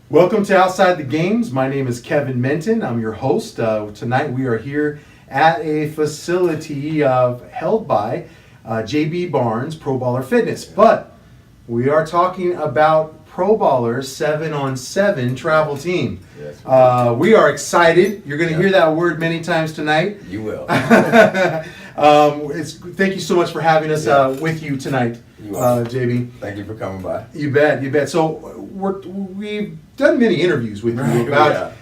Welcome to Outside the Games. My name is Kevin Menton. I'm your host. Tonight we are here at a facility held by JB Barnes Pro Baller Fitness. But we are talking about Pro Baller 7-on-7 travel team. Yes, we are excited. You're going to hear that word many times tonight. you will. Thank you so much for having us with you tonight, You're welcome. JB. Thank you for coming by. You bet, you bet. So we've done many interviews with you about,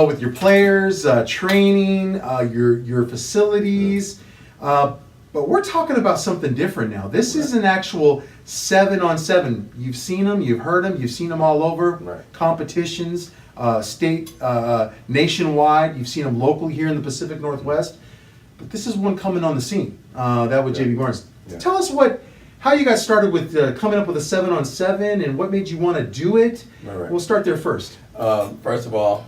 with your players, training, your facilities, but we're talking about something different now. This is an actual 7-on-7. You've seen them, you've heard them, you've seen them all over competitions, state, nationwide. You've seen them locally here in the Pacific Northwest, but this is one coming on the scene. That with JB Barnes. Yeah. Tell us how you got started with coming up with a 7-on-7 and what made you want to do it. Right. We'll start there first. First of all,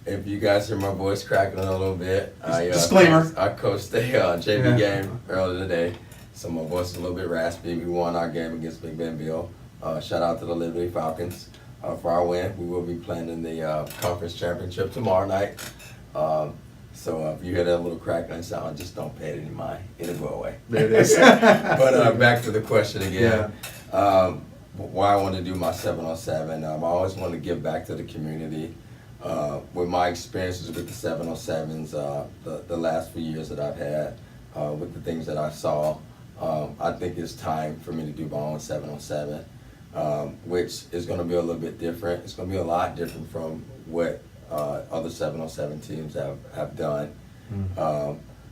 if you guys hear my voice cracking a little bit, Disclaimer. I coached the JV game earlier today, so my voice is a little bit raspy. We won our game against Big Benville. Shout out to the Liberty Falcons for our win. We will be playing in the conference championship tomorrow night. So if you hear that little crackling sound, just don't pay it any mind. It'll go away. There it is. But back to the question again. Why I want to do my 7-on-7. I always want to give back to the community. With my experiences with the 7-on-7s, the last few years that I've had, with the things that I saw, I think it's time for me to do my own 7-on-7, which is going to be a little bit different. It's going to be a lot different from what other 7-on-7 teams have done.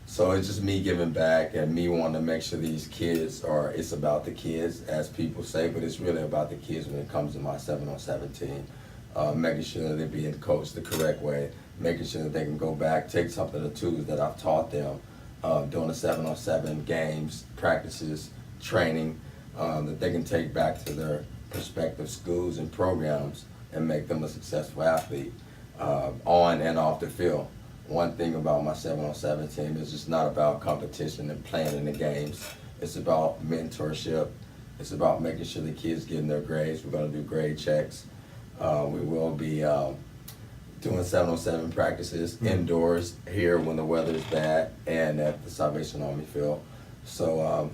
So it's just me giving back and me wanting to make sure these kids it's about the kids, as people say, but it's really about the kids when it comes to my 7-on-7 team. Making sure that they're being coached the correct way, making sure that they can go back, take some of the tools that I've taught them during the 7-on-7 games, practices, training, that they can take back to their prospective schools and programs and make them a successful athlete on and off the field. One thing about my 7-on-7 team is it's not about competition and playing in the games. It's about mentorship. It's about making sure the kids getting their grades. We're going to do grade checks. We will be doing 7-on-7 practices indoors here when the weather is bad and at the Salvation Army field. So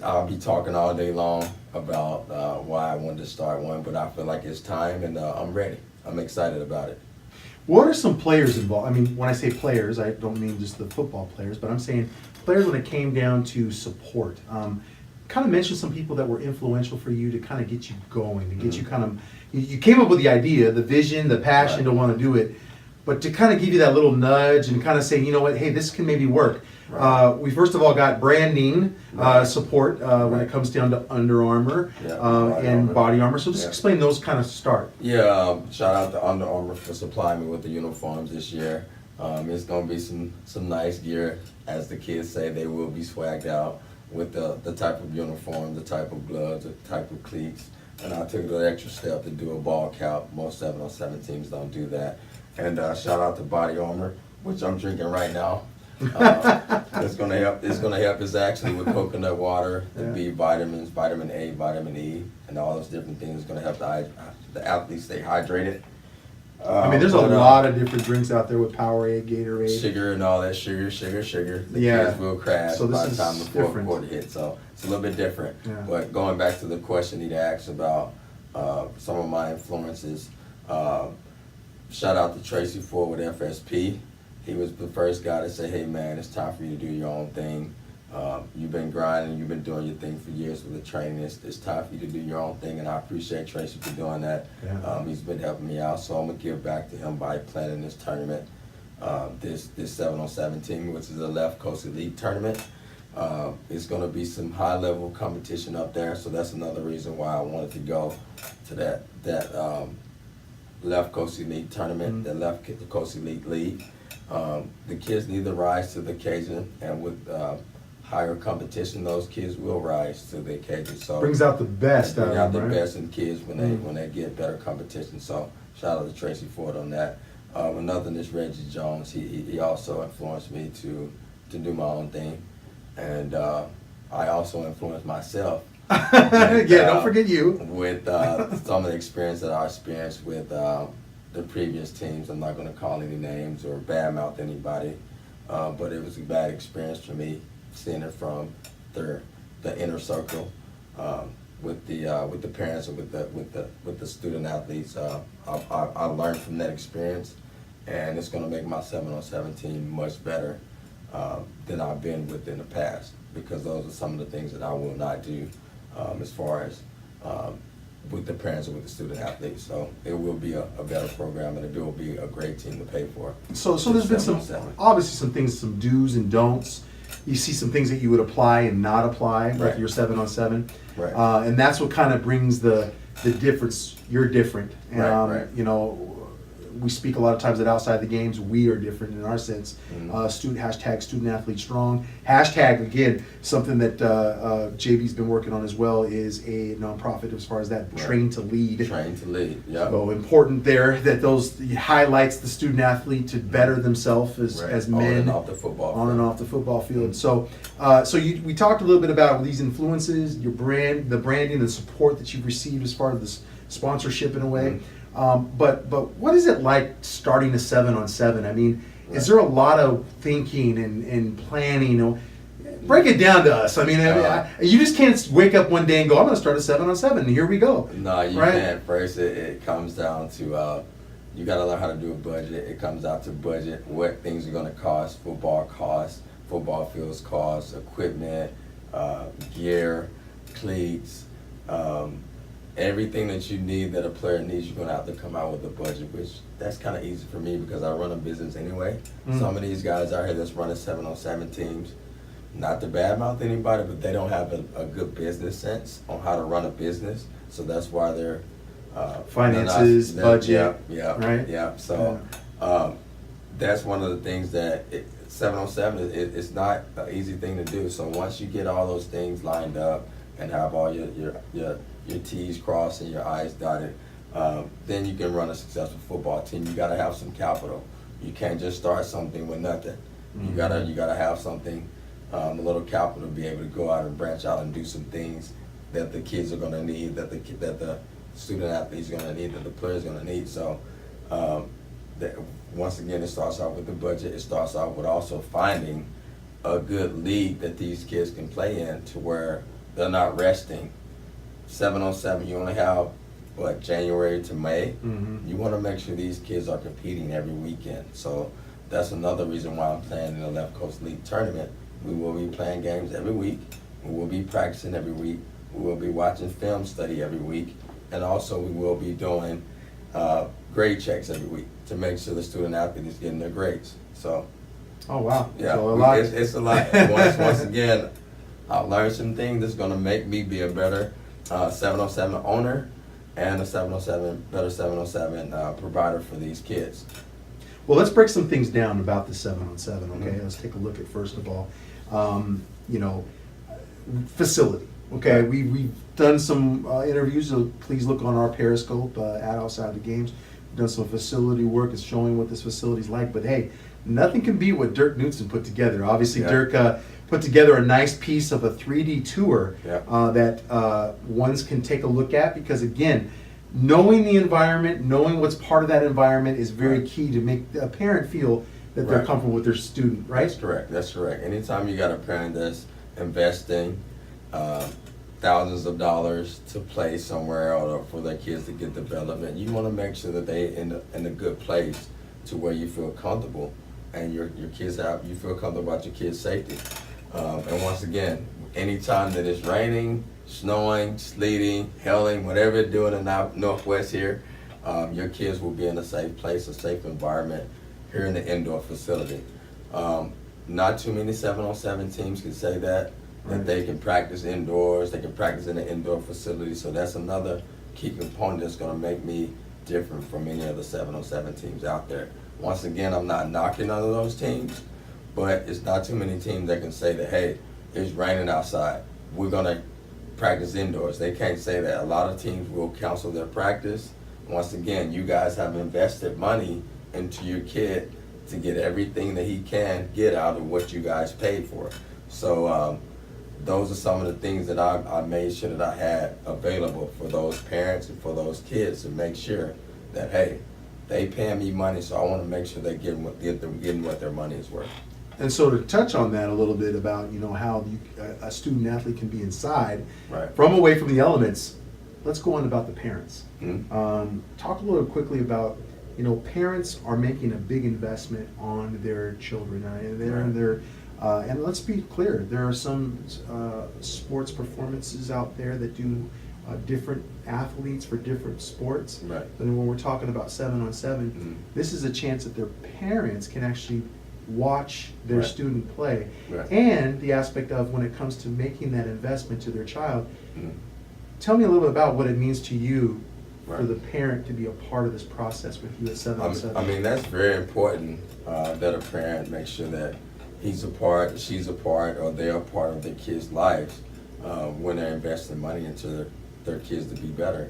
I'll be talking all day long about why I wanted to start one, but I feel like it's time and I'm ready. I'm excited about it. What are some players involved? I mean, when I say players, I don't mean just the football players, but I'm saying players when it came down to support. Kind of mention some people that were influential for you to kind of get you going, to get you kind of, you came up with the idea, the vision, the passion to want to do it, but to kind of give you that little nudge and kind of say, you know what, hey, this can maybe work. We first of all got branding support when it comes down to Under Armour and Body Armor. So just explain those kind of start. Yeah, shout out to Under Armour for supplying me with the uniforms this year. It's going to be some nice gear. As the kids say, they will be swagged out with the type of uniform, the type of gloves, the type of cleats. And I took the extra step to do a ball cap. Most 7-on-7 teams don't do that. And shout out to Body Armor, which I'm drinking right now. It's gonna help. It's gonna help us actually with coconut water, the B vitamins, vitamin A, vitamin E, and all those different things. It's gonna help the athletes stay hydrated. I mean, there's a lot of different drinks out there with Powerade, Gatorade. Sugar and all that sugar. The kids will crash so by the time the fourth different. quarter hits. So it's a little bit different. Yeah. But going back to the question he'd asked about some of my influences, shout out to Tracy Ford with FSP. He was the first guy to say, hey man, it's time for you to do your own thing. You've been grinding, you've been doing your thing for years with the training. It's time for you to do your own thing, and I appreciate Tracy for doing that. He's been helping me out, so I'm gonna give back to him by planning this tournament, this 7-on-7 team, which is a Left Coast Elite tournament. It's gonna be some high level competition up there, so that's another reason why I wanted to go to that Left Coast Elite tournament, the Left Coast Elite League. The kids need to rise to the occasion, and with higher competition, those kids will rise to the occasion. So brings out the best bring out the right? best in kids when they get better competition. So shout out to Tracy Ford on that. Another is Reggie Jones. He also influenced me to do my own thing, and I also influenced myself Yeah, don't forget you. With some of the experience that I experienced with the previous teams. I'm not going to call any names or badmouth anybody, but it was a bad experience for me seeing it from the inner circle with the parents and with the student athletes. I learned from that experience, and it's going to make my 7-on-7 team much better than I've been with in the past, because those are some of the things that I will not do as far as with the parents and with the student athletes. So it will be a better program, and it will be a great team to pay for. So there's been some, obviously some things, some do's and don'ts. You see some things that you would apply and not apply with your 7-on-7. Right. And that's what kind of brings the difference. You're different. Right. You know, we speak a lot of times that outside the games, we are different in our sense. Student athlete strong. Hashtag, again, something that JB's been working on as well, is a nonprofit as far as that train to lead. Train to lead, yeah. So important there that those highlights the student athlete to better themselves as men. On and off the football field. On and off the football field. So, we talked a little bit about these influences, your brand, the branding, the support that you've received as far as this sponsorship in a way. But what is it like starting a 7-on-7? I mean, is there a lot of thinking and planning? Break it down to us. I mean, you just can't wake up one day and go, I'm going to start a 7-on-7, and here we go. No, you can't. First, it comes down to you got to learn how to do a budget. It comes out to budget, what things are going to cost, football fields cost, equipment, gear, cleats, everything that you need, that a player needs. You're going to have to come out with a budget, which that's kind of easy for me because I run a business anyway. Some of these guys out here that's running 7-on-7 teams, not to badmouth anybody, but they don't have a good business sense on how to run a business. So that's why they're finances, budget, right? Yeah. So that's one of the things that 7-on-7 it's not an easy thing to do. So once you get all those things lined up and have all your T's crossed and your I's dotted, then you can run a successful football team. You got to have some capital. You can't just start something with nothing. You gotta have something, a little capital, to be able to go out and branch out and do some things that the kids are gonna need, that the student athletes are gonna need, that the players are gonna need. So once again, it starts out with the budget. It starts out with also finding a good league that these kids can play in, to where they're not resting. 7-on-7, you only have January to May. You want to make sure these kids are competing every weekend. So that's another reason why I'm playing in the Left Coast League tournament. We will be playing games every week. We will be practicing every week. We will be watching film study every week. And also we will be doing grade checks every week to make sure the student athlete is getting their grades. So, oh wow, yeah, so a lot. It's a lot. Once again, I've learned some things that's going to make me be a better 7-on-7 owner and a better 7-on-7 provider for these kids. Well, let's break some things down about the 7-on-7. Okay, let's take a look at, first of all, facility. Okay, we've done some interviews. So please look on our Periscope at Outside the Games. We've done some facility work. It's showing what this facility's like. But hey, nothing can beat what Dirk Knudsen put together. Obviously, Dirk put together a nice piece of a 3D tour that ones can take a look at, because again, knowing the environment, knowing what's part of that environment is very key to make a parent feel that they're comfortable with their student, right? That's correct. Anytime you got a parent that's investing thousands of dollars to play somewhere or for their kids to get development, you want to make sure that they in a good place to where you feel comfortable, and your kids you feel comfortable about your kids' safety. And once again, anytime that it's raining, snowing, sleeting, hailing, whatever it's doing in the Northwest here, your kids will be in a safe place, a safe environment here in the indoor facility. Not too many 7-on-7 teams can say that they can practice indoors, they can practice in an indoor facility. So that's another key component that's going to make me different from any other 7-on-7 teams out there. Once again, I'm not knocking none of those teams, but it's not too many teams that can say that, hey, it's raining outside, we're going to practice indoors. They can't say that. A lot of teams will cancel their practice. Once again, you guys have invested money into your kid to get everything that he can get out of what you guys paid for. So those are some of the things that I made sure that I had available for those parents and for those kids to make sure that, hey, they paying me money, so I want to make sure they're getting what their money is worth. And so to touch on that a little bit about, how a student athlete can be inside, Right. from away from the elements, let's go on about the parents. Mhm. Talk a little quickly about, parents are making a big investment on their children. And let's be clear, there are some sports performances out there that do different athletes for different sports. Right. And when we're talking about 7-on-7, Mhm. this is a chance that their parents can actually watch their Right. student play. Right. And the aspect of when it comes to making that investment to their child, Mhm. tell me a little bit about what it means to you for Right. the parent to be a part of this process with you at 7-on-7. I mean, that's very important that a parent makes sure that he's a part, she's a part, or they're a part of their kids' lives when they're investing money into their kids to be better.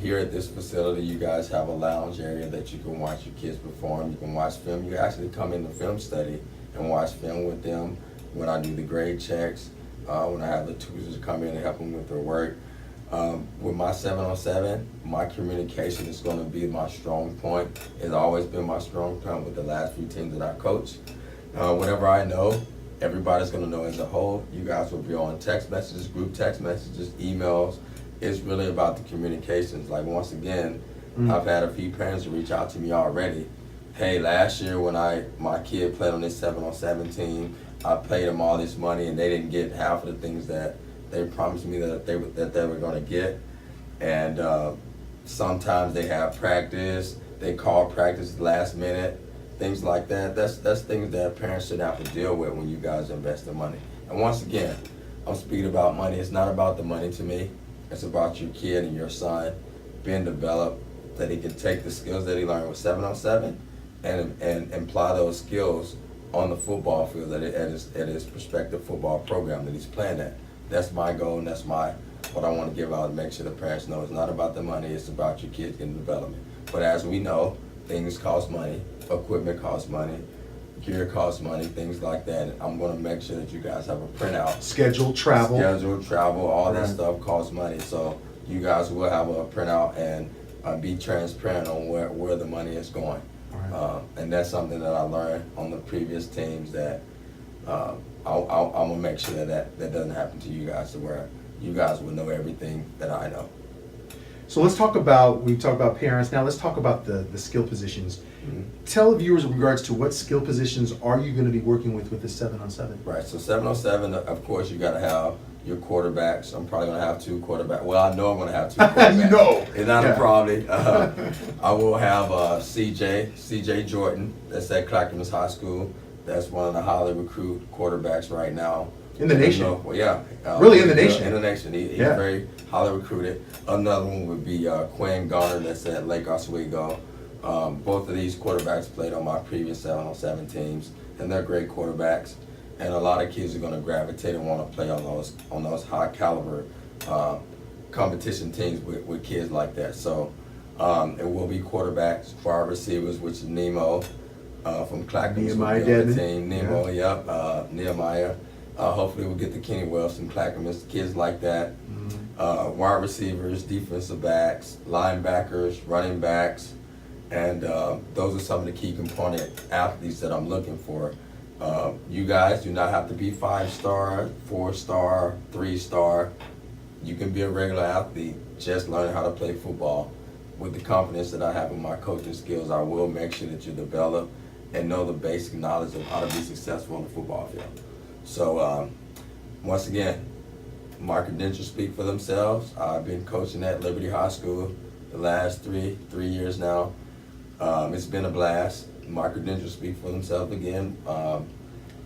Here at this facility, you guys have a lounge area that you can watch your kids perform. You can watch film. You can actually come in the film study and watch film with them when I do the grade checks, when I have the tutors come in and help them with their work. With my 7-on-7, my communication is going to be my strong point. It's always been my strong point with the last few teams that I coach. Whatever I know, everybody's going to know as a whole. You guys will be on text messages, group text messages, emails. It's really about the communications. Like, once again, I've had a few parents reach out to me already. Hey, last year when my kid played on this 7-on-7 team, I paid them all this money and they didn't get half of the things that they promised me that they were going to get. And sometimes they have practice, they call practice last minute, things like that. That's things that parents should have to deal with when you guys invest the money. And once again, I'm speaking about money. It's not about the money to me. It's about your kid and your son being developed, that he can take the skills that he learned with 7-on-7 and apply those skills on the football field at his prospective football program that he's playing at. That's my goal, and that's what I want to give out and make sure the parents know. It's not about the money, it's about your kids getting development. But as we know, things cost money, equipment costs money, gear costs money, things like that. And I'm going to make sure that you guys have a printout. Scheduled travel. All that Right. stuff costs money. So you guys will have a printout and be transparent on where the money is going. Right. And that's something that I learned on the previous teams that I'm going to make sure that doesn't happen to you guys, to where you guys will know everything that I know. So we talked about parents, now let's talk about the skill positions. Mhm. Tell the viewers in regards to what skill positions are you going to be working with the 7-on-7? Right, so 7-on-7, of course, you got to have your quarterbacks. I'm probably going to have 2 quarterbacks. Well, I know I'm going to have 2 quarterbacks. You know. It's not Yeah. a problem. I will have CJ Jordan, that's at Clackamas High School. That's one of the highly recruited quarterbacks right now. In the nation. Well, yeah. Really in the nation. In the nation. He's Yeah. very highly recruited. Another one would be Quinn Garner, that's at Lake Oswego. Both of these quarterbacks played on my previous 7-on-7 teams, and they're great quarterbacks. And a lot of kids are going to gravitate and want to play on those high caliber competition teams with kids like that. So it will be quarterbacks, wide receivers, which is Nemo from Clackamas. Nehemiah will be on the Dedman. team. Nemo, yep, Nehemiah. Hopefully we'll get the Kenny Wells from Clackamas, kids like that. Wide receivers, defensive backs, linebackers, running backs, and those are some of the key component athletes that I'm looking for. You guys do not have to be 5-star, 4-star, 3-star. You can be a regular athlete, just learn how to play football. With the confidence that I have in my coaching skills, I will make sure that you develop and know the basic knowledge of how to be successful on the football field. So once again, my credentials speak for themselves. I've been coaching at Liberty High School the last three years now. It's been a blast. My credentials speak for themselves again.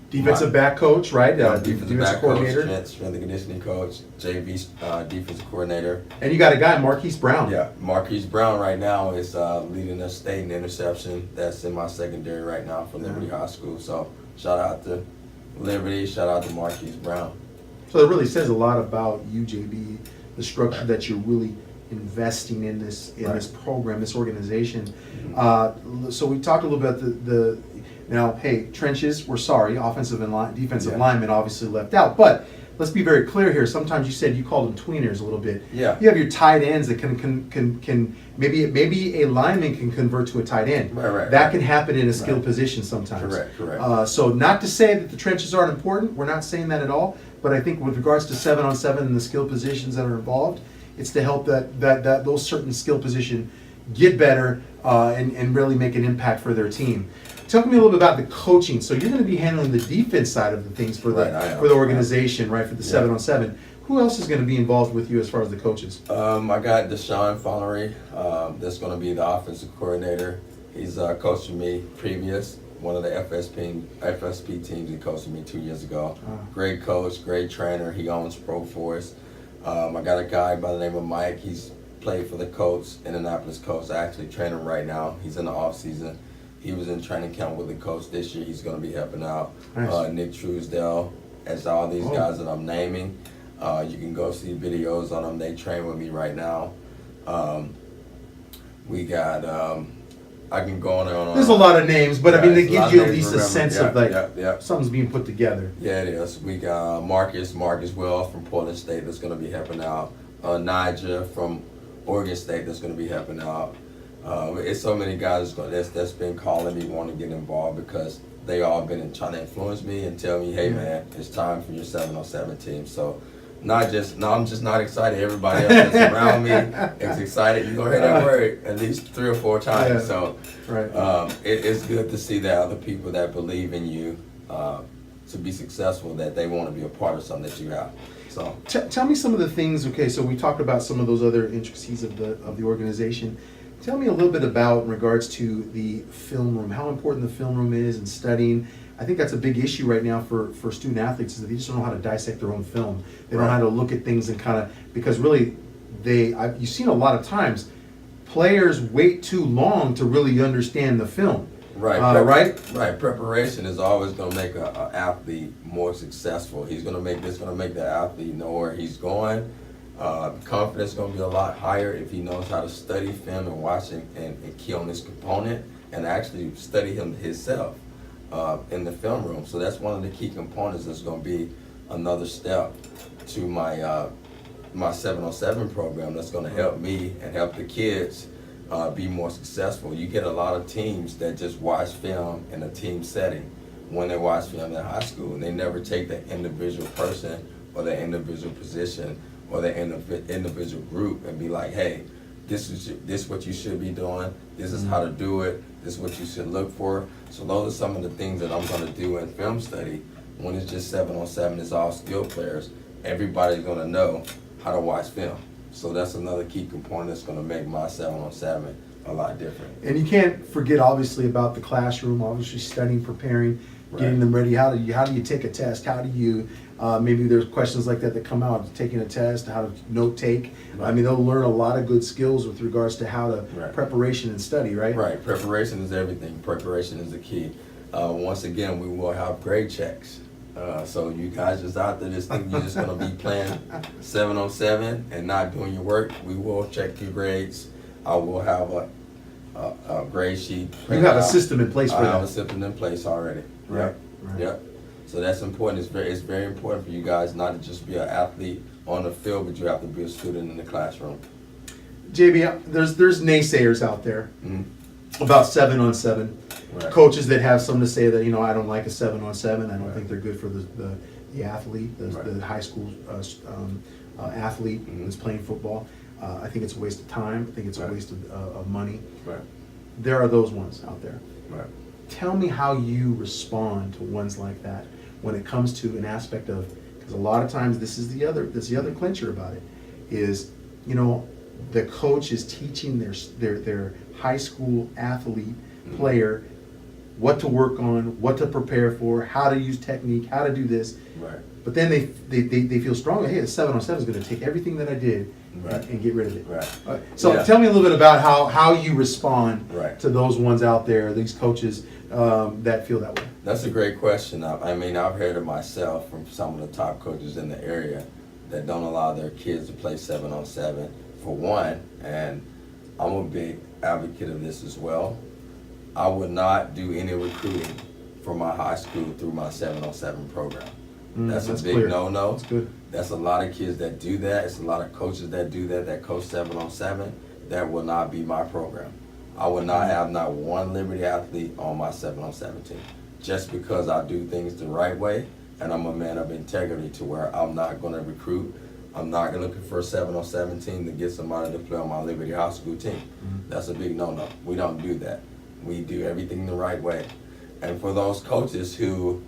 Defensive back coach, right? Defensive back coordinator. coach, strength and conditioning coach, JV defensive coordinator. And you got a guy, Marquise Brown. Yeah, Marquise Brown right now is leading the state in interception. That's in my secondary right now for Liberty High School. So shout out to Liberty, shout out to Marquise Brown. So it really says a lot about you, JB, the structure that you're really investing in this this program, this organization. So we talked a little bit about the now, hey, trenches, we're sorry, offensive and defensive linemen obviously left out, but let's be very clear here. Sometimes you said you called them tweeners a little bit. Yeah. You have your tight ends that can maybe a lineman can convert to a tight end. Right. That can happen in a skilled Right. position sometimes. Correct. So not to say that the trenches aren't important. We're not saying that at all. But I think with regards to 7-on-7 and the skill positions that are involved, it's to help that those certain skill position get better and really make an impact for their team. Talk to me a little bit about the coaching. So you're going to be handling the defense side of the things for Right, I am. the organization, right? For the Yeah. 7-on-7. Who else is going to be involved with you as far as the coaches? I got Deshaun Follery, that's going to be the offensive coordinator. He's coached me previous, one of the FSP teams he coached me 2 years ago. Great coach, great trainer. He owns ProForce. I got a guy by the name of Mike. He's played for the Colts, Indianapolis Colts. I actually train him right now. He's in the off season. He was in training camp with the coach this year. He's going to be helping out. Nice. Nick Truesdale, as all these guys that I'm naming. You can go see videos on them. They train with me right now. We got, I can go on and on. There's a lot of names, but I mean, it Yeah, gives you at names least to a remember. sense Yeah, of like yeah. something's being put together. Yeah, it is. We got Marcus Wells from Portland State that's going to be helping out. Niger from Oregon State that's going to be helping out. It's so many guys that's been calling me, wanting to get involved because they all been trying to influence me and tell me, hey man, it's time for your 7-on-7 team. So I'm just not excited. Everybody else that's around me is excited. You're gonna hear that word at least 3 or 4 times. Yeah. So Right. it's good to see that other people that believe in you to be successful, that they want to be a part of something that you have. So Tell me some of the things. Okay, so we talked about some of those other intricacies of the organization. Tell me a little bit about in regards to the film room, how important the film room is in studying. I think that's a big issue right now for student athletes is that they just don't know how to dissect their own film. They don't know how to look at things and kind of, because really you've seen a lot of times players wait too long to really understand the film. Right. Right. Preparation is always going to make an athlete more successful. It's going to make the athlete know where he's going. Confidence is going to be a lot higher if he knows how to study film and watch and key on this component and actually study him himself in the film room. So that's one of the key components that's going to be another step to my 7-on-7 program that's going to help me and help the kids be more successful. You get a lot of teams that just watch film in a team setting when they watch film in high school, and they never take the individual person or the individual position or the individual group and be like, hey, this is what you should be doing. This is how to do it. This is what you should look for. So those are some of the things that I'm going to do in film study. When it's just 7-on-7, it's all skill players. Everybody's going to know how to watch film. So that's another key component that's going to make my 7-on-7 a lot different. And you can't forget, obviously, about the classroom, obviously studying, preparing, getting them ready. How do you take a test? How do you, maybe there's questions like that come out, taking a test, how to note take. Right. I mean, they'll learn a lot of good skills with regards to how to preparation and study, right? Right. Preparation is everything. Preparation is the key. Once again, we will have grade checks. So you guys just out there just think you're just going to be playing 7-on-7 and not doing your work, we will check your grades. I will have a grade sheet. You have a system in place for I have a that. system in place already. Right. Yep. So that's important. It's very important for you guys not to just be an athlete on the field, but you have to be a student in the classroom. JB, there's naysayers out there about 7-on-7. Right. Coaches that have something to say that, I don't like a 7-on-7. I don't think they're good for the athlete, the high school athlete that's playing football. I think it's a waste of time. I think it's a waste of money. Right. There are those ones out there. Right. Tell me how you respond to ones like that when it comes to an aspect of, because a lot of times this is the other clincher about it, is, the coach is teaching their high school athlete player what to work on, what to prepare for, how to use technique, how to do this. Right. But then they feel strongly, hey, the 7-on-7 is going to take everything that I did and get rid of it. Right. So tell me a little bit about how you respond Right. to those ones out there, these coaches that feel that way. That's a great question. I mean, I've heard it myself from some of the top coaches in the area that don't allow their kids to play 7-on-7 for one, and I'm a big advocate of this as well. I would not do any recruiting for my high school through my 7-on-7 program. That's a that's big clear. no-no. That's good. That's a lot of kids that do that. It's a lot of coaches that do that, that coach 7-on-7. That will not be my program. I will not have not one Liberty athlete on my 7-on-7 team. Just because I do things the right way and I'm a man of integrity to where I'm not going to recruit. I'm not going to look for a 7-on-7 team to get somebody to play on my Liberty High School team. That's a big no-no. We don't do that. We do everything the right way. And for those coaches who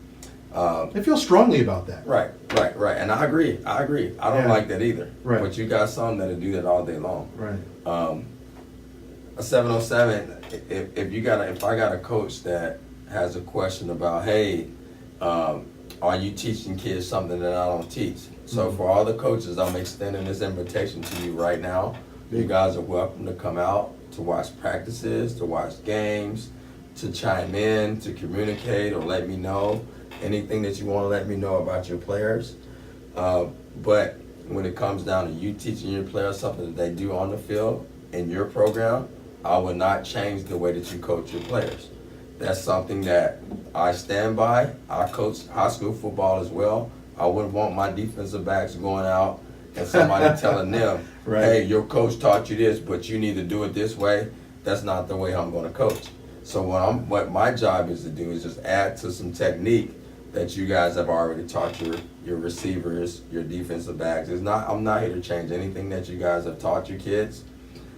I feel strongly about that. Right. And I agree. I don't Yeah. like that either. Right. But you got some that'll do that all day long. Right. A 7-on-7, if I got a coach that has a question about, hey, are you teaching kids something that I don't teach? So for all the coaches, I'm extending this invitation to you right now. You guys are welcome to come out to watch practices, to watch games, to chime in, to communicate or let me know anything that you want to let me know about your players. But when it comes down to you teaching your players something that they do on the field in your program, I will not change the way that you coach your players. That's something that I stand by. I coach high school football as well. I wouldn't want my defensive backs going out and somebody telling them, Right. hey, your coach taught you this, but you need to do it this way. That's not the way I'm going to coach. So what my job is to do is just add to some technique that you guys have already taught your receivers, your defensive backs. I'm not here to change anything that you guys have taught your kids.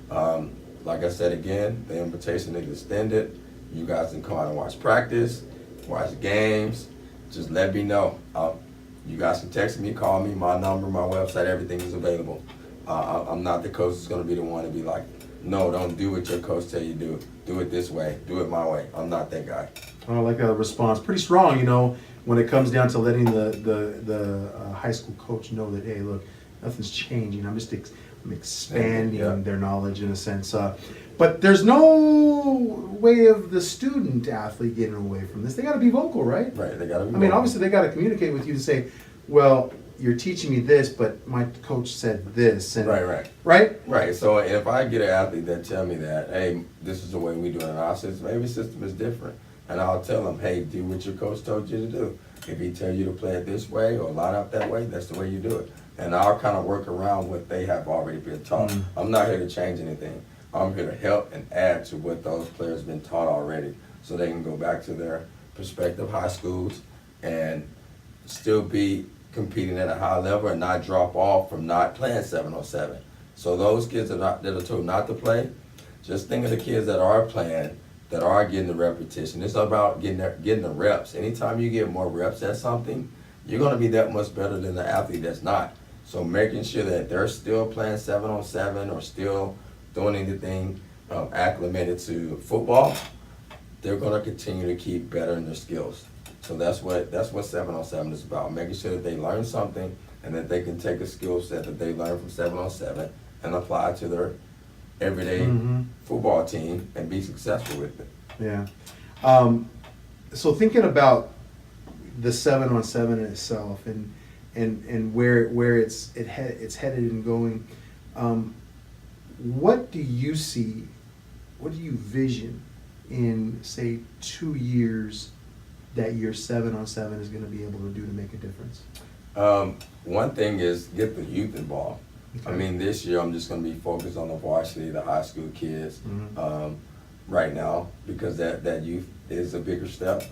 Like I said again, the invitation is extended. You guys can come out and watch practice, watch games. Just let me know. You guys can text me, call me, my number, my website, everything is available. I'm not the coach that's going to be the one to be like, no, don't do what your coach tell you to do. Do it this way. Do it my way. I'm not that guy. I like that response. Pretty strong, when it comes down to letting the high school coach know that, hey, look, nothing's changing. I'm expanding Yeah. their knowledge in a sense. But there's no way of the student athlete getting away from this. They got to be vocal, right? Right. They got to be. I mean, obviously they got to communicate with you and say, well, you're teaching me this, but my coach said this. And, Right. Right? Right. So if I get an athlete that tell me that, hey, this is the way we do it in our system, every system is different. And I'll tell them, hey, do what your coach told you to do. If he tell you to play it this way or line up that way, that's the way you do it. And I'll kind of work around what they have already been taught. I'm not here to change anything. I'm here to help and add to what those players have been taught already so they can go back to their prospective high schools and still be competing at a high level and not drop off from not playing 7-on-7. So those kids that are told not to play, just think of the kids that are playing, that are getting the repetition. It's about getting the reps. Anytime you get more reps at something, you're going to be that much better than the athlete that's not. So making sure that they're still playing 7-on-7 or still doing anything acclimated to football, they're going to continue to keep bettering their skills. So that's what 7-on-7 is about, making sure that they learn something and that they can take a skill set that they learn from 7-on-7 and apply it to their everyday football team and be successful with it. Yeah. So thinking about the 7-on-7 in itself and where it's headed and going, what do you see? What do you vision in, say, 2 years that your 7-on-7 is going to be able to do to make a difference? One thing is get the youth involved. Okay. I mean, this year I'm just going to be focused on the varsity, the high school kids right now because that youth is a bigger step.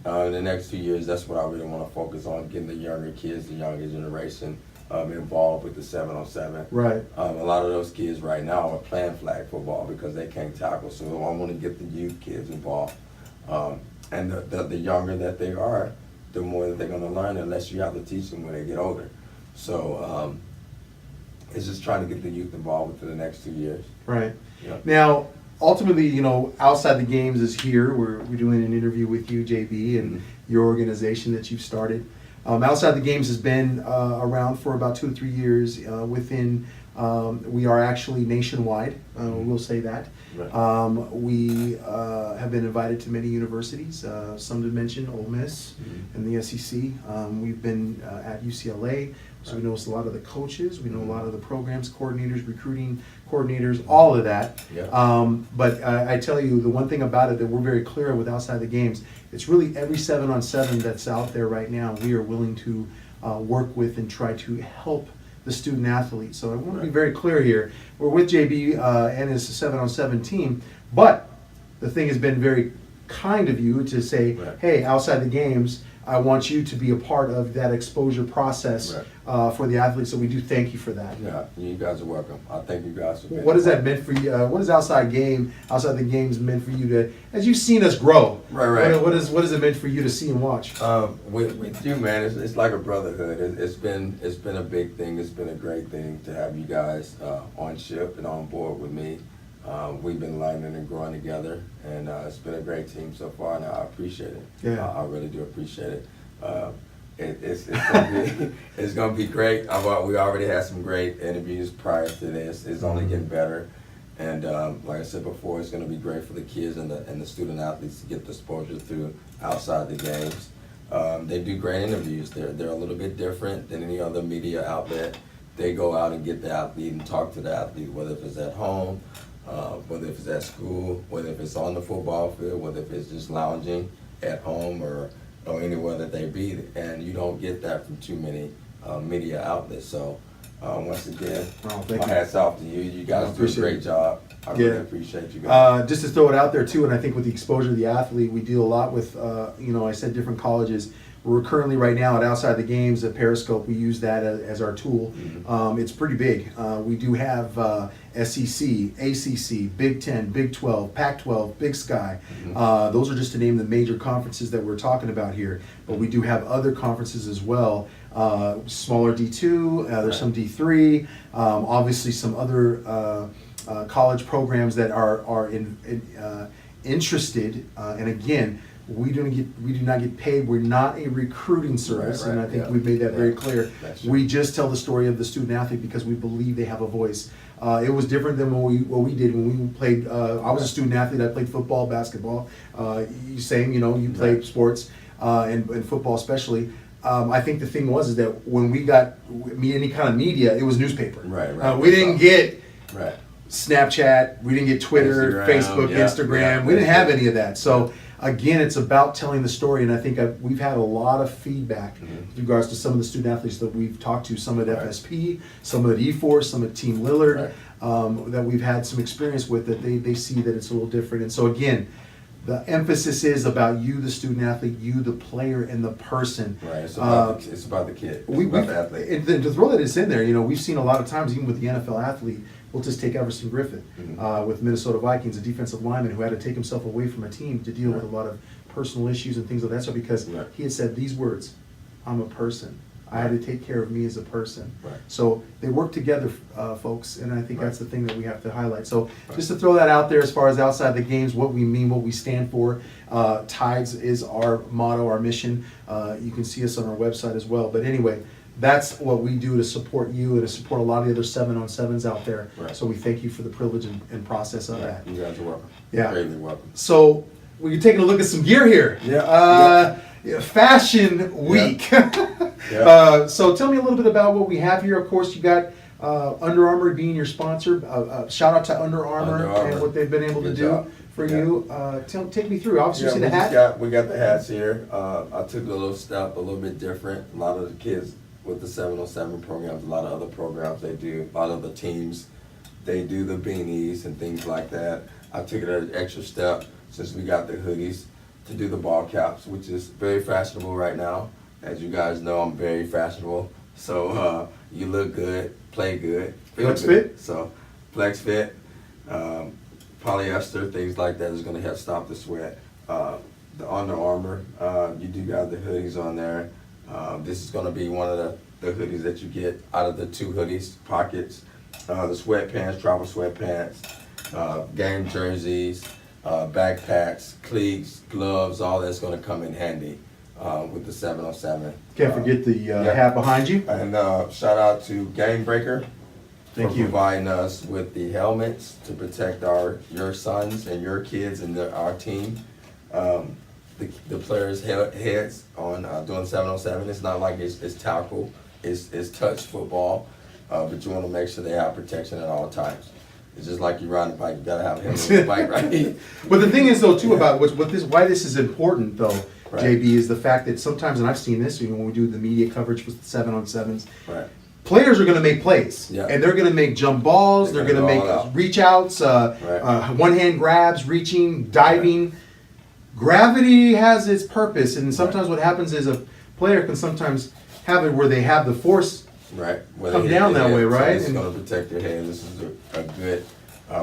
In the next 2 years, that's what I really want to focus on, getting the younger kids, the younger generation involved with the 7-on-7. Right. A lot of those kids right now are playing flag football because they can't tackle, so I want to get the youth kids involved. And the younger that they are, the more that they're going to learn unless you have to teach them when they get older. So it's just trying to get the youth involved within the next 2 years. Right. Yeah. Now, ultimately, Outside the Games is here. We're doing an interview with you, JB, and your organization that you've started. Outside the Games has been around for about 2 or 3 years. We are actually nationwide. We'll say that. Right. We have been invited to many universities. Some to mention Ole Miss and the SEC. We've been at UCLA, so we know a lot of the coaches. We know a lot of the programs, coordinators, recruiting coordinators, all of that. Yeah. But I tell you, the one thing about it that we're very clear with Outside the Games, it's really every 7-on-7 that's out there right now. We are willing to work with and try to help the student athlete. So I want to be very clear here. We're with JB and his 7-on-7 team, but the thing has been very kind of you to say, Right. hey, outside the games, I want you to be a part of that exposure process for the athletes. So we do thank you for that. Yeah, you guys are welcome. I thank you guys for being What has a that meant for you? What has outside the games meant for you to, as you've seen us grow? Right. What has it meant for you to see and watch? With you, man, it's like a brotherhood. It's been a big thing. It's been a great thing to have you guys on ship and on board with me. We've been learning and growing together, and it's been a great team so far, and I appreciate it. Yeah. I really do appreciate it. It's gonna be great. We already had some great interviews prior to this. It's only getting better, and like I said before, it's gonna be great for the kids and the student athletes to get the exposure through outside the games. They do great interviews. They're a little bit different than any other media outlet. They go out and get the athlete and talk to the athlete, whether if it's at home, whether if it's at school, whether if it's on the football field, whether if it's just lounging at home or anywhere that they be, and you don't get that from too many media outlets. So once again, Thank my you. hats off to you. You guys do a appreciate great it. job. I Yeah. really appreciate you guys. Just to throw it out there too, and I think with the exposure of the athlete, we deal a lot with, I said different colleges. We're currently right now at Outside the Games at Periscope. We use that as our tool. It's pretty big. We do have SEC, ACC, Big 10, Big 12, Pac-12, Big Sky. Those are just to name the major conferences that we're talking about here. But we do have other conferences as well. Smaller D2, there's some D3, obviously some other college programs that are interested. And again, we do not get paid. We're not a recruiting service, Right, and I think yeah. we've made that very Yeah, clear. that's true. We just tell the story of the student athlete because we believe they have a voice. It was different than what we did when we played. I was a student athlete. I played football, basketball. You played Right. sports and football especially. I think the thing was is that when we got any kind of media, it was newspaper. Right. We didn't get Right. Snapchat, we didn't get Twitter, Instagram, Facebook, yeah, Instagram. yeah, We didn't that's have it. any of that. So again, it's about telling the story, and I think we've had a lot of feedback with regards to some of the student athletes that we've talked to, some at Right. FSP, some at E4, some at Team Lillard, Right. that we've had some experience with, that they see that it's a little different. And so again, the emphasis is about you, the student athlete, you, the player, and the person. Right. It's about the kid. It's about the athlete. And then to throw that in there, we've seen a lot of times, even with the NFL athlete, we'll just take Everson Griffin with Minnesota Vikings, a defensive lineman who had to take himself away from a team to deal with a lot of personal issues and things of that sort because Right. he had said these words, I'm a person. I had to take care of me as a person. Right. So they work together, folks, and I think Right. that's the thing that we have to highlight. So Right. just to throw that out there as far as outside the games, what we mean, what we stand for. Tides is our motto, our mission. You can see us on our website as well. But anyway, that's what we do to support you and to support a lot of the other 7-on-7s out there. Right. So we thank you for the privilege and process of that. You guys are welcome. Yeah. Greatly welcome. So we're taking a look at some gear here. Yeah. Fashion week. Yeah. So tell me a little bit about what we have here. Of course, you got Under Armour being your sponsor. Shout out to Under Armour, Under Armour. and what they've been able to Good do job. for Yeah. you. Take me through. Obviously, you see we the hat. we got the hats here. I took a little step, a little bit different. A lot of the kids with the 707 programs, a lot of other programs they do, a lot of the teams, they do the beanies and things like that. I took it an extra step since we got the hoodies to do the ball caps, which is very fashionable right now. As you guys know, I'm very fashionable. So you look good, play good, feel Flex good. fit? So flex fit, polyester, things like that is gonna help stop the sweat. The Under Armour, you do got the hoodies on there. This is gonna be one of the hoodies that you get out of the two hoodies, pockets. The sweatpants, travel sweatpants, game jerseys, backpacks, cleats, gloves, all that's gonna come in handy with the 707. Can't forget the hat behind you. And shout out to Game Breaker Thank for you. providing us with the helmets to protect your sons and your kids and our team. The players' heads on doing 707. It's not like it's tackle, it's touch football, but you want to make sure they have protection at all times. It's just like you ride a bike, you gotta have a helmet on the bike, right? But the thing is, though, too, about why this is important, though, Right. JB, is the fact that sometimes, and I've seen this when we do the media coverage with 7-on-7s, Right. players are going to make plays, Yeah. and they're going to make jump balls. They're They're going to gonna make go all out. reach outs, Right. one hand grabs, reaching, diving. Gravity has its purpose, and sometimes what happens is a player can sometimes have it where they have the force. Right. Where Come they hit down the that head, way, so right? It's And- going to protect your head. This is a good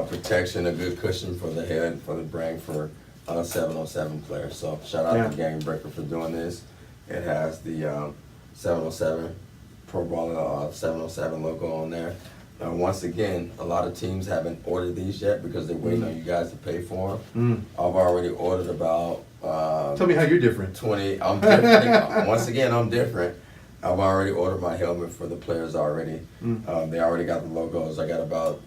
protection, a good cushion for the head, for the brain, for 7-on-7 players. So shout out Yeah. to Game Breaker for doing this. It has the 7-on-7 Pro Bowler 7-on-7 logo on there. Once again, a lot of teams haven't ordered these yet because they're waiting on you guys to pay for them. I've already ordered about Tell me how you're different. 20. I'm different. Once again, I'm different. I've already ordered my helmet for the players already. They already got the logos. I got about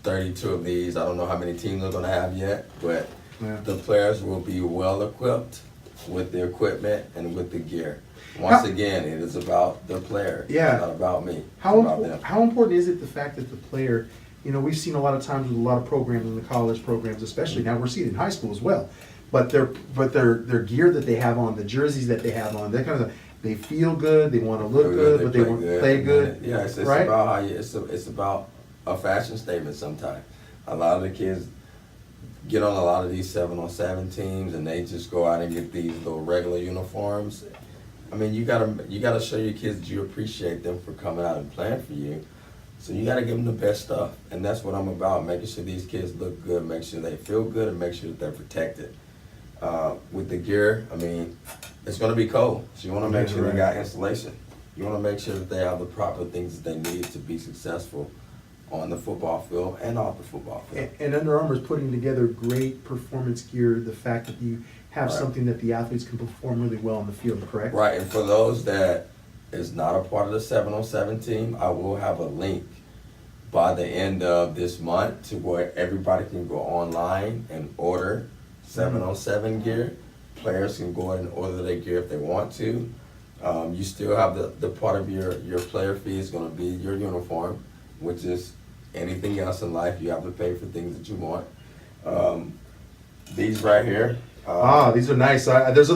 32 of these. I don't know how many teams are going to have yet, but Yeah. the players will be well equipped with the equipment and with the gear. Once How- again, it is about the player. Yeah. It's not about me. It's How about them. how important is it the fact that the player, we've seen a lot of times with a lot of programs in the college programs, especially now we're seeing it in high school as well. But their gear that they have on, the jerseys that they have on, that kind of, they feel good, they want to look good, but they want to play good. Yeah, it's right? about how you. It's about a fashion statement. Sometimes a lot of the kids get on a lot of these 7-on-7 teams, and they just go out and get these little regular uniforms. I mean, you gotta show your kids that you appreciate them for coming out and playing for you. So you gotta give them the best stuff, and that's what I'm about. Making sure these kids look good, make sure they feel good, and make sure that they're protected. With the gear, I mean, it's gonna be cold, so you wanna make sure they got insulation. You wanna make sure that they have the proper things that they need to be successful on the football field and off the football field. And Under Armour is putting together great performance gear, the fact that you have Right. something that the athletes can perform really well on the field, correct? Right, and for those that is not a part of the 7-on-7 team, I will have a link by the end of this month to where everybody can go online and order 7-on-7 gear. Players can go ahead and order their gear if they want to. You still have the part of your player fee is going to be your uniform, which is anything else in life. You have to pay for things that you want. These right here. These are nice. There's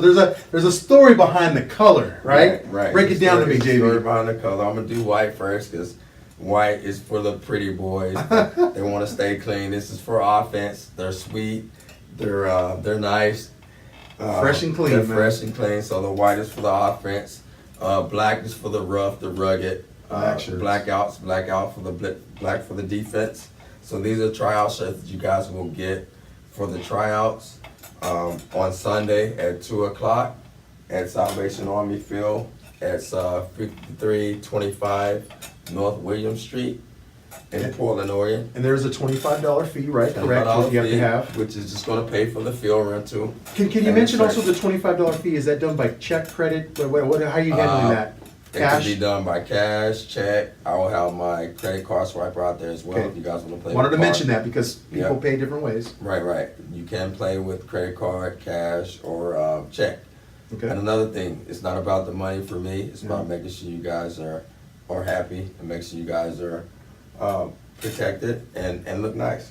a story behind the color, right? Right. Break it down to me, Story JB. behind the color. I'm gonna do white first because white is for the pretty boys. They want to stay clean. This is for offense. They're sweet. They're nice. Fresh and clean, They're man. fresh and clean. So the white is for the offense. Black is for the rough, the rugged. Black shirts. Black out for the black for the defense. So these are tryout shirts that you guys will get for the tryouts on Sunday at 2:00 at Salvation Army Field at 5325 North William Street in Portland, Oregon. And there's a $25 fee, right? Correct. $25 What you have to fee, have. which is just going to pay for the field rental. Can you and mention the also shirt. the $25 fee? Is that done by check, credit? How are you handling that? It can Cash? be done by cash, check. I will have my credit card swiper out there as well Okay. if you guys want to play. Wanted to with mention card. that because people Yeah. pay different ways. Right. You can play with credit card, cash, or check. Okay. And another thing, it's not about the money for me. It's about Yeah. making sure you guys are happy and make sure you guys are protected and look nice.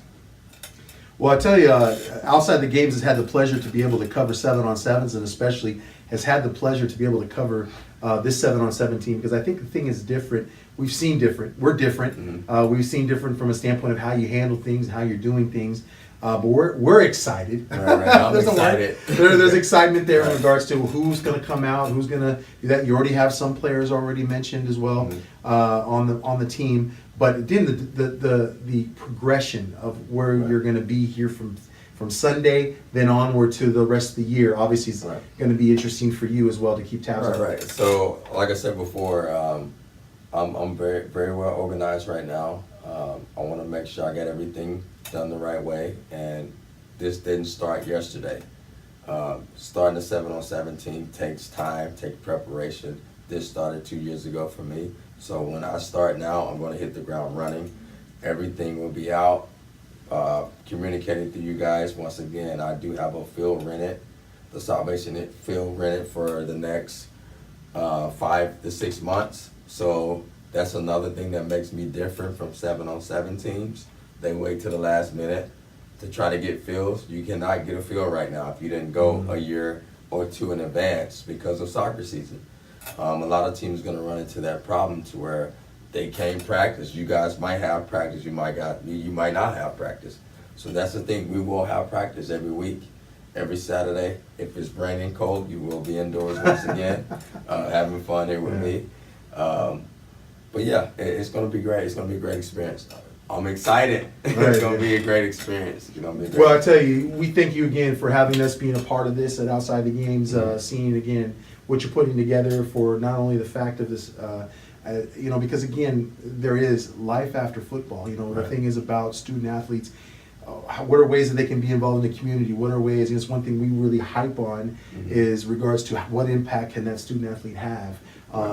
Well, I tell you, Outside the Games has had the pleasure to be able to cover 7-on-7s, and especially has had the pleasure to be able to cover this 7-on-7 team, because I think the thing is different. We've seen different. We're different. Mhm. We've seen different from a standpoint of how you handle things and how you're doing things. But we're excited. Right. I'm There's a word. excited. There's excitement there in Right. regards to who's going to come out, who's going to do that. You already have some players already mentioned as well Mhm. on the team. But again, the progression of where Right. you're going to be here from Sunday, then onward to the rest of the year, obviously is Right. going to be interesting for you as well to keep tabs on. Right. So, like I said before, I'm very, very well organized right now. I want to make sure I get everything done the right way, and this didn't start yesterday. Starting a 7-on-7 team takes time, takes preparation. This started 2 years ago for me. So when I start now, I'm going to hit the ground running. Everything will be out, communicating to you guys. Once again, I do have a field rented, the Salvation field rented for the next 5 to 6 months. So that's another thing that makes me different from 7-on-7 teams. They wait till the last minute to try to get fields. You cannot get a field right now if you didn't go a year or two in advance because of soccer season. A lot of teams going to run into that problem to where they can't practice. You guys might have practice, you might not have practice. So that's the thing. We will have practice every week, every Saturday. If it's raining cold, you will be indoors once again, having fun here with me. But yeah, it's going to be great. It's going to be a great experience. I'm excited. It's going to be a great experience. It's going to be great. Well, I tell you, we thank you again for having us being a part of this at Outside the Games, seeing again what you're putting together for not only the fact of this, you know, because again, there is life after football. You know, the thing is about student athletes. What are ways that they can be involved in the community? What are ways? And it's one thing we really hype on is regards to what impact can that student athlete have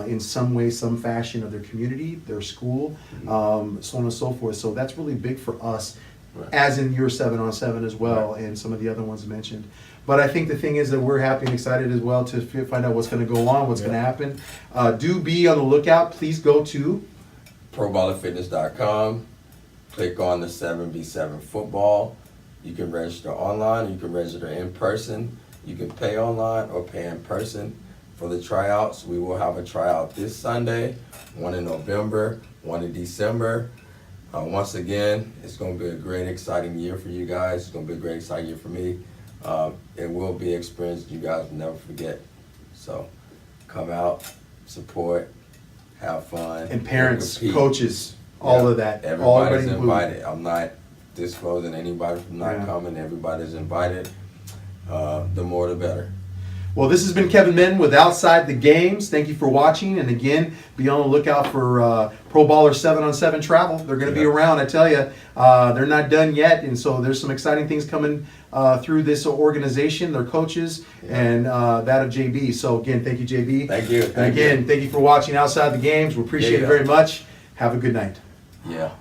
in some way, some fashion of their community, their school, so on and so forth. So that's really big for us, as in your 7-on-7 as well, and some of the other ones mentioned. But I think the thing is that we're happy and excited as well to find out what's going to go on, what's going to happen. Do be on the lookout. Please go to ProBallerFitness.com. Click on the 7v7 football. You can register online, or you can register in person. You can pay online or pay in person for the tryouts. We will have a tryout this Sunday, one in November, one in December. Once again, it's going to be a great, exciting year for you guys. It's going to be a great, exciting year for me. It will be an experience you guys will never forget. So come out, support, have fun. And parents, coaches, all of that. Everybody's invited. I'm not disclosing anybody from not coming. Everybody's invited. The more the better. Well, this has been Kevin Minton with Outside the Games. Thank you for watching. And again, be on the lookout for Pro Baller 7-on-7 travel. They're going to be around, I tell you. They're not done yet. And so there's some exciting things coming through this organization, their coaches, and that of JB. So again, thank you, JB. Thank you. And again, thank you for watching Outside the Games. We appreciate it very much. Have a good night. Yeah.